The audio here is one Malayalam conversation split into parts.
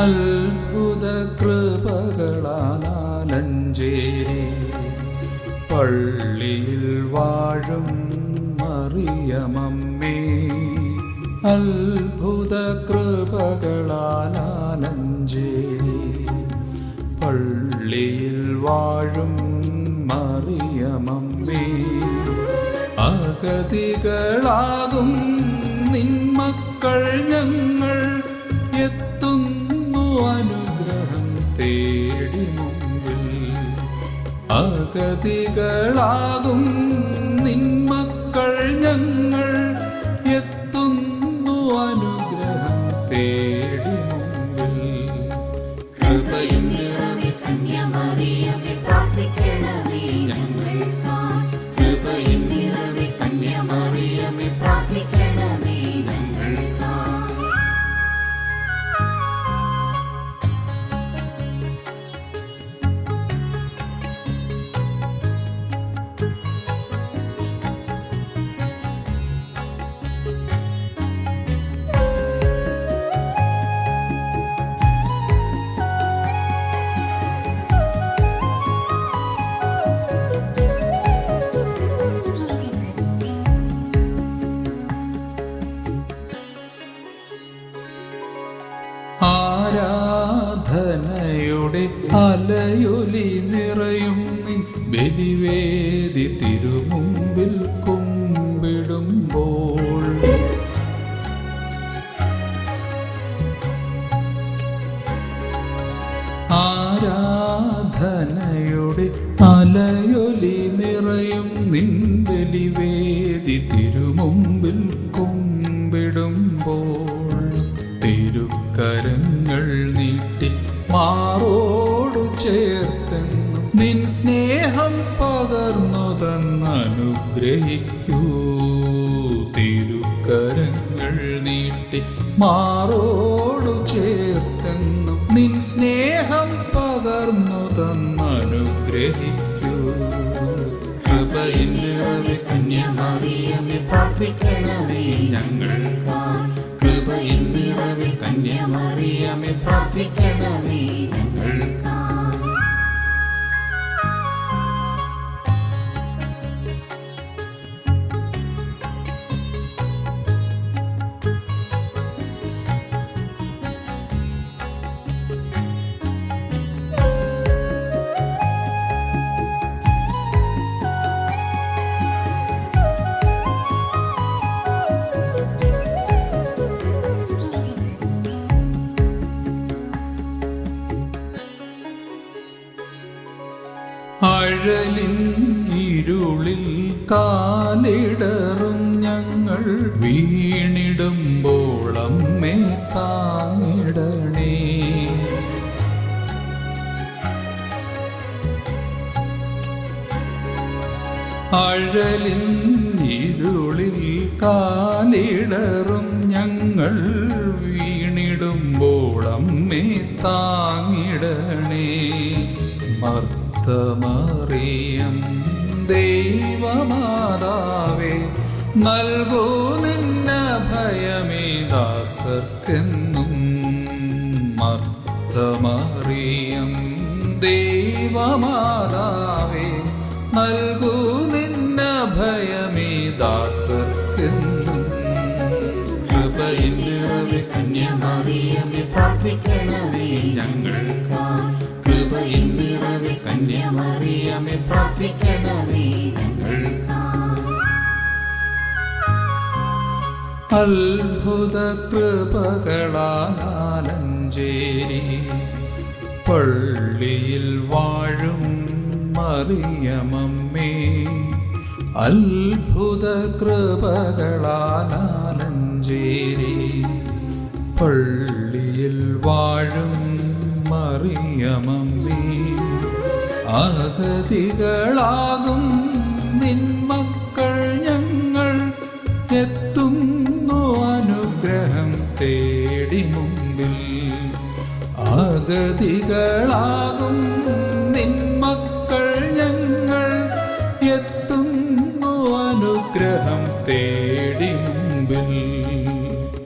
അത്ഭുത കൃപകളാലഞ്ചേരി പള്ളിയിൽ വാഴും മറിയമമ്മേ. അത്ഭുത കൃപകളാലഞ്ചേരി പള്ളിയിൽ വാഴും മറിയമമ്മേ. അഗതികളാകും നിന്മക്കൾ ഞങ്ങൾ എത്തുന്നു അനുഗ്രഹം തേടി മുമ്പിൽ. അഗതികളാകും നിന്മക്കൾ ഞങ്ങൾ എത്തുന്നു അനുഗ്രഹം തേടി മുമ്പിൽ. കൃപയും നിറഞ്ഞ കന്യമറിയമേ പ്രാർത്ഥിക്കണമേ ഞങ്ങൾക്കായി. കൃപയും നിറഞ്ഞ കന്യമറിയമേ പ്രാർത്ഥിക്കണമേ ഞങ്ങൾക്കായി. ആരാധനയുടെ അലയൊലി നിറയും നിൻ ബലിവേദി തിരുമുമ്പിൽ കുമ്പിടുമ്പോൾ. ആരാധനയുടെ അലയൊലി നിറയും നിൻ ബലിവേദി തിരുമുമ്പിൽ കുമ്പിടുമ്പോൾ. തിരുക്കരങ്ങൾ നീട്ടി മാറോടു ചേർത്തെന്നും നിൻ സ്നേഹം പകർന്നു തന്നനുഗ്രഹിക്കൂ. തിരുക്കരങ്ങൾ നീട്ടി മാറോടു ചേർത്തെന്നും നിൻ സ്നേഹം പകർന്നു തന്നനുഗ്രഹിക്കൂ. കൃപയിൽ നിറഞ്ഞ കന്യമറിയമേ പ്രാർത്ഥിക്കണമേ ഞങ്ങൾക്കായി. കൃപയിൽ നിറഞ്ഞ കന്യമറിയമേ പ്രാർത്ഥിക്കണമേ ഞങ്ങൾക്കായി. അഴലിൻ ഇരുളിൽ കാലിടറും ഞങ്ങൾ വീണിടുമ്പോൾ അമ്മേ താങ്ങിടണേ. അഴലിൻ ഇരുളിൽ കാലിടറും ഞങ്ങൾ വീണിടുമ്പോൾ അമ്മേ താങ്ങിടണേ. മർത്തമറിയം ദൈവമാതാവേ നൽകൂ നിന്ന ഭയമേ ദാസർക്കെന്നും. മർത്തമറിയം ദൈവമാതാവേ നൽകൂ നിന്ന ഭയമേ ദാസർക്കെന്നും. കൃപയിൽ നിറഞ്ഞ കന്യമറിയമേ പ്രാർത്ഥിക്കണമേ ഞങ്ങൾക്കായി. കൃപയിൽ നിറഞ്ഞ കന്യമറിയമേ പ്രാർത്ഥിക്കണമേ ഞങ്ങൾക്കായി. അത്ഭുത കൃപകളാലഞ്ചേരി പള്ളിയിൽ വാഴും മറിയമമ്മേ. അത്ഭുത കൃപകളാലഞ്ചേരി പള്ളിയിൽ വാഴും മറിയമമ്മേ. അഗതികളാകും നിന്മക്കൾ ഞങ്ങൾ എത്തുന്നു അനുഗ്രഹം തേടി മുമ്പിൽ. അഗതികളാകും നിന്മക്കൾ ഞങ്ങൾ എത്തുന്നു അനുഗ്രഹം തേടി മുമ്പിൽ.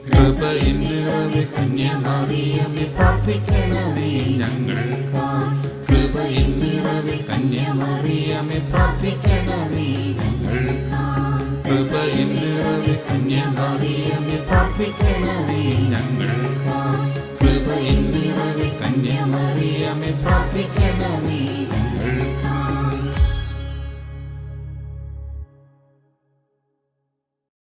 കൃപ കൃപയിൻ നിറവേ കന്യാമറിയമേ പ്രാർത്ഥിക്കണമേ ഞങ്ങൾക്കായി. കൃപയിൻ നിറവേ കന്യാമറിയമേ പ്രാർത്ഥിക്കണമേ ഞങ്ങൾക്കായി. കൃപയിൻ നിറവേ കന്യാമറിയമേ പ്രാർത്ഥിക്കണമേ ഞങ്ങൾക്കായി. കൃപയിൻ